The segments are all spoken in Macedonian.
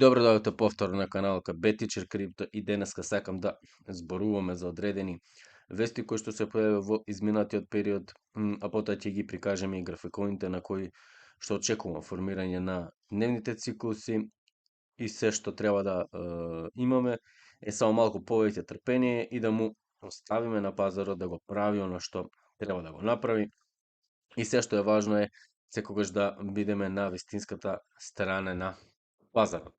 добро дојдовте повторно на каналот Бетичер Крипто и денеска сакам да зборуваме за одредени вести кои што се појавија во изминатиот период, а потоа ќе ги прикажеме и графиконите на кои што очекуваме формирање на дневните циклуси и се што треба да имаме е само малку повеќе трпение и да му оставиме на пазарот да го прави она што треба да го направи и се што е важно е секогаш да бидеме на вистинската страна на пазарот.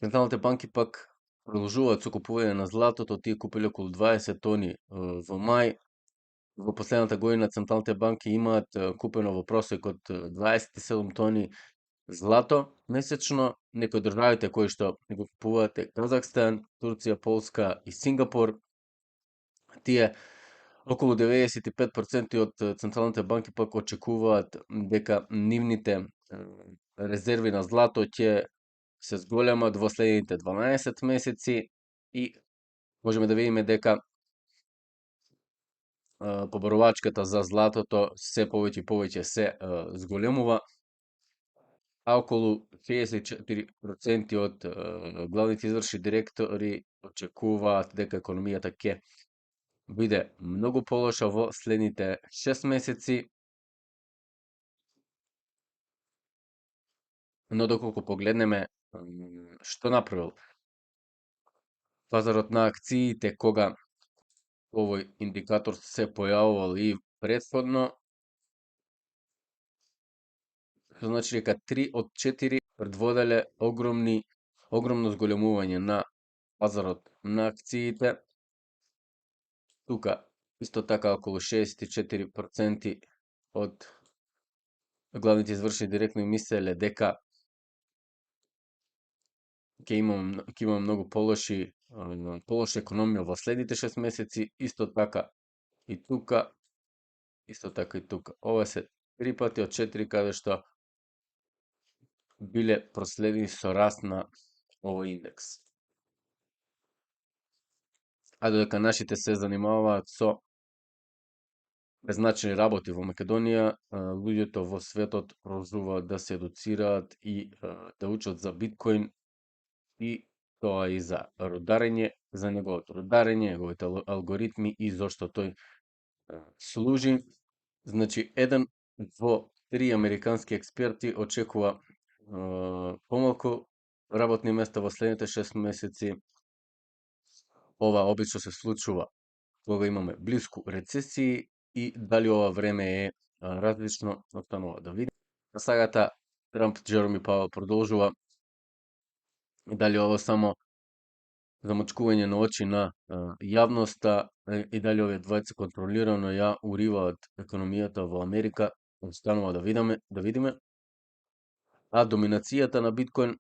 Централните банки пак продолжуваат со купување на златото, тие купиле околу 20 тони во мај. Во последната година централните банки имаат купено во просек од 27 тони злато месечно. Некои од државите кои што го купуваат е Казахстан, Турција, Полска и Сингапур. Тие околу 95% од централните банки пак очекуваат дека нивните резерви на злато ќе се зголемат во следните 12 месеци и можеме да видиме дека побарувачката за златото се повеќе и повеќе се зголемува, а околу 64% од главните извршни директори очекуваат дека економијата ќе биде многу полоша во следните 6 месеци. Но доколку погледнеме што направил пазарот на акциите кога овој индикатор се појавувал и претходно, што значи дека 3 од 4 предводеле огромно зголемување на пазарот на акциите. Тука исто така околу 64% од главните извршни директори мислеле дека ќе имаме многу полоша економија во следните 6 месеци, исто така и тука, исто така и тука. Ова се 3 пати од 4 каде што биле проследени со раст на овој индекс. А додека нашите се занимаваат со беззначени работи во Македонија, луѓето во светот продолжуваат да се едуцираат и да учат за биткоин и тоа и за рударење, за неговото рударење, неговите алгоритми и зошто тој служи. Значи, 1 во 3 американски експерти очекува помалку работни места во следните 6 месеци. Ова обично се случува кога имаме блиску рецесии и дали ова време е различно, останува да видиме. На сагата Трамп, Джероми Пауел продолжува и дали ова само замачкување на очи на јавноста и дали овие двајца контролирано ја уриваат економијата во Америка, останува да видиме. А доминацијата на биткоин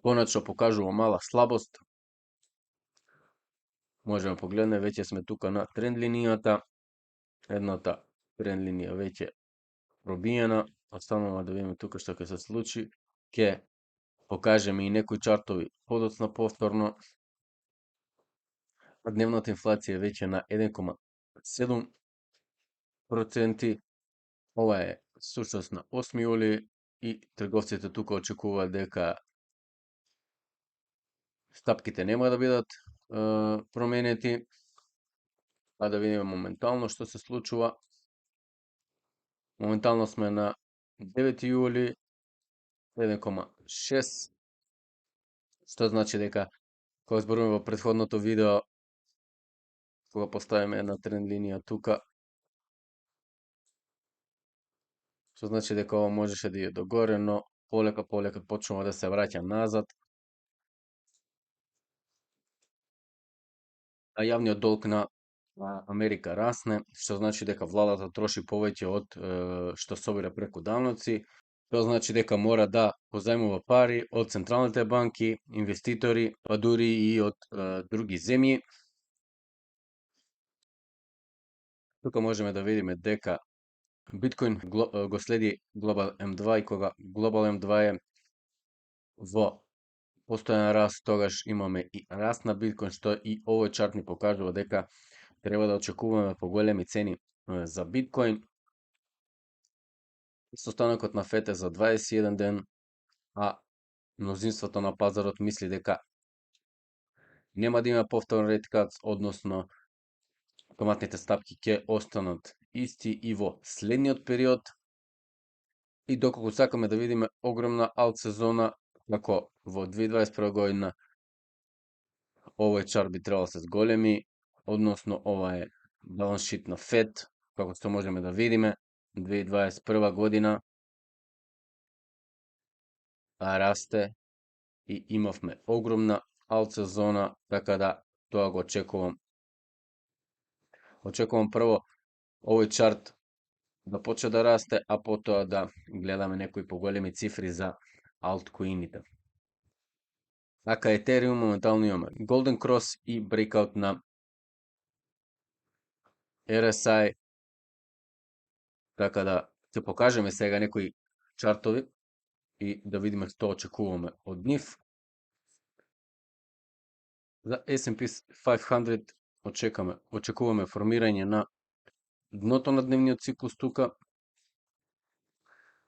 конечно покажува мала слабост. Можеме погледне, веќе сме тука на тренд линијата. Едната тренд линија веќе пробиена. Останува да видиме тука што ќе се случи. Ќе покажеме и некои чартови подоцна повторно. Дневната инфлација е веќе на 1,7%. Ова е сушност на 8 јули и трговците тука очекуваат дека стапките нема да бидат променети. А да видиме моментално што се случува. Моментално сме на 9 јули, 1,6, што значи дека кога зборуваме во претходното видео, кога поставиме една тренд линија тука, што значи дека ова можеше да иде догоре, но полека почнува да се враќа назад. А јавниот долг на Америка расне, што значи дека владата троши повеќе од што собира преку даноци. Тоа значи дека мора да позајмува пари од централните банки, инвеститори, па дури и од други земји. Тука можеме да видиме дека биткоин го следи Global M2 и кога Global M2 е во постојан раст, тогаш имаме и раст на биткоин, што и овој чарт ни покажува дека треба да очекуваме поголеми цени за биткоин. состанокот на ФЕТ е за 21 ден, а мнозинството на пазарот мисли дека нема да има повторен рейт кат, односно каматните стапки ќе останат исти и во следниот период. И доколку сакаме да видиме огромна аут сезона, како во 2021 година, овој чарт би требало да се зголеми, односно ова е баланс шит на ФЕД, како што можеме да видиме, 2021 година расте и имавме огромна аут сезона, така да тоа го очекувам. Очекувам прво овој чарт да почне да расте, а потоа да гледаме некои поголеми цифри за алткоините. Така Ethereum моментално имаме Golden Cross и breakout на RSI, така да ќе покажеме сега некои чартови и да видиме што очекуваме од нив. За S&P 500 очекуваме формирање на дното на дневниот циклус тука.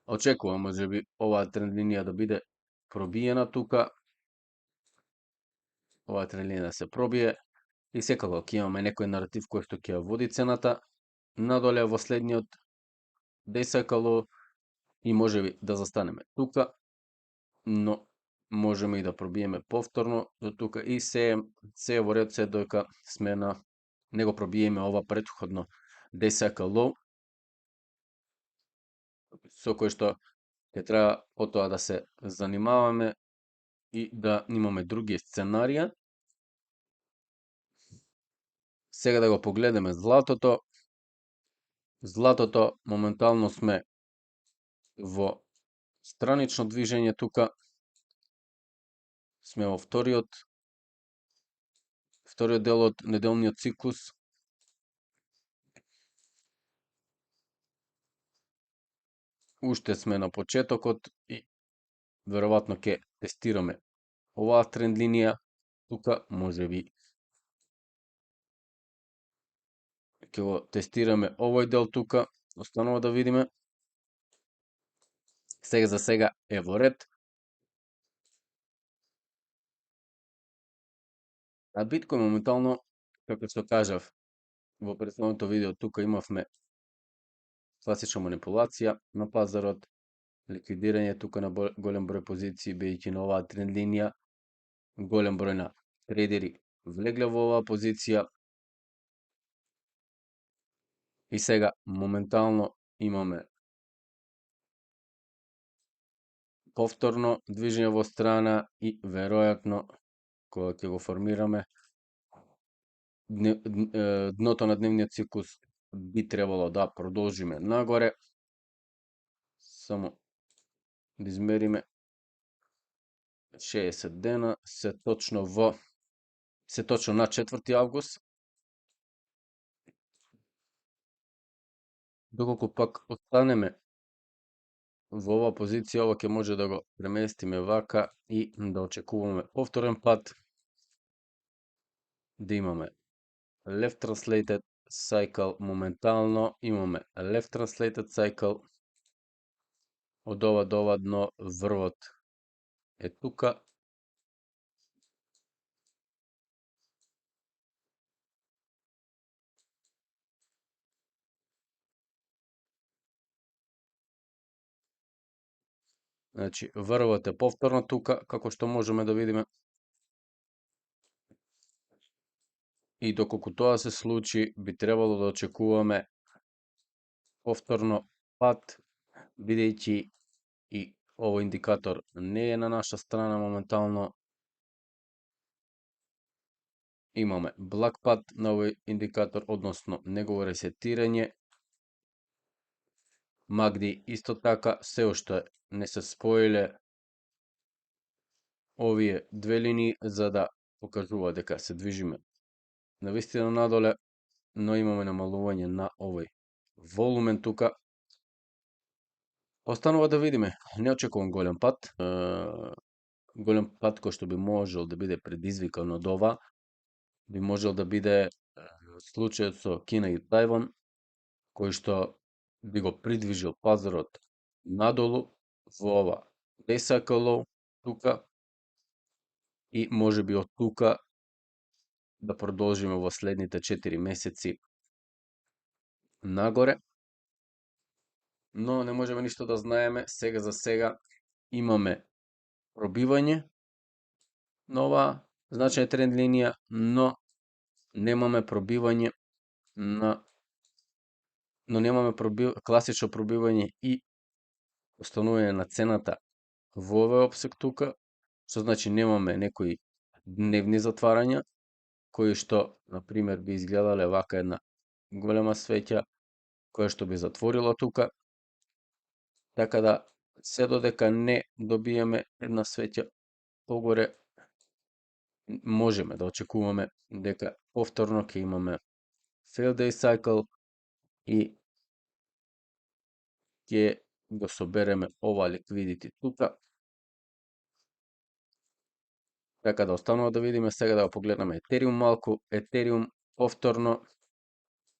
Очекувам можеби оваа тренд линија да биде пробиена тука. Оваа тренд линија да се пробие и секако ќе имаме некој наратив кој што ќе ја води цената надоле во следниот day cycle и можеби да застанеме тука, но можеме и да пробиеме повторно до тука и се во ред се доека сме на не го пробиеме ова претходно day cycle low, со кој што ќе треба потоа да се занимаваме и да имаме други сценарија. Сега да го погледаме златото. Златото моментално сме во странично движење тука. Сме во вториот дел од неделниот циклус. Уште сме на почетокот и веројатно ќе тестираме оваа тренд линија тука, можеби ќе го тестираме овој дел тука, останува да видиме. Сега за сега е во ред. А биткоин моментално, како што кажав во претходното видео, тука имавме класична манипулација на пазарот, ликвидирање тука на голем број позиции, бидејќи на оваа тренд линија, голем број на трейдери влегле во оваа позиција. И сега моментално имаме повторно движење во страна и веројатно кога ќе го формираме дното на дневниот циклус би требало да продолжиме нагоре. Само да измериме 60 дена, се точно на 4 август. Доколку пак останеме во оваа позиција, ова ќе може да го преместиме вака и да очекуваме повторен пат, да имаме left translated cycle. Моментално имаме left translated cycle од ова до ова дно, врвот е тука. Значи, врвот е повторно тука, како што можеме да видиме. И доколку тоа се случи, би требало да очекуваме повторно пат, бидејќи и овој индикатор не е на наша страна моментално. Имаме благ пат на овој индикатор, односно негово ресетирање. Магди исто така се уште не се споиле овие две линии за да покажува дека се движиме навистина надоле, но имаме намалување на овој волумен тука. Останува да видиме, не очекувам голем пат кој што би можел да биде предизвикан од ова, би можел да биде случајот со Кина и Тајван, кој што би го придвижил пазарот надолу во ова десакало тука и можеби од тука да продолжиме во следните 4 месеци нагоре. Но не можеме ништо да знаеме, сега за сега имаме пробивање на оваа значајна тренд линија, но немаме пробивање класично пробивање и останување на цената во овој опсек тука, што значи немаме некои дневни затварања, кои што, например, би изгледале вака една голема свеќа, која што би затворила тука, така да се додека не добиеме една свеќа погоре, можеме да очекуваме дека повторно ќе имаме failed day cycle и ќе го собереме ова ликвидити тука. Така да останува да видиме сега, да го погледнеме Етериум малку. Етериум повторно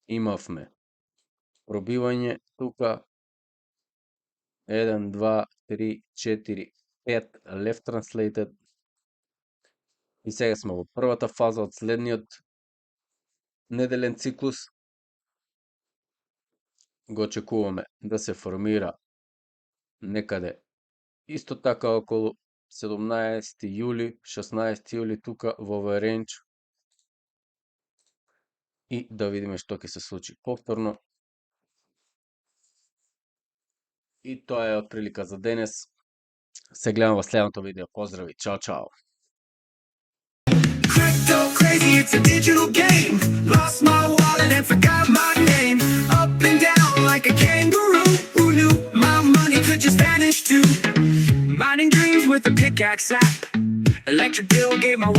имавме пробивање тука 1, 2, 3, 4, 5 left translated и сега сме во првата фаза од следниот неделен циклус. Го очекуваме да се формира некаде исто така околу 17 јули, 16 јули тука во овој рендж и да видиме што ќе се случи повторно. И тоа е од прилика за денес. Се гледам во следното видео. Поздрави, чао, чао. Crypto crazy, it's a digital game. Lost my wallet and forgot my name. Up and down like a kangaroo. Who knew my money could just vanish too? Mining dreams with a pickaxe app. Electric bill gave my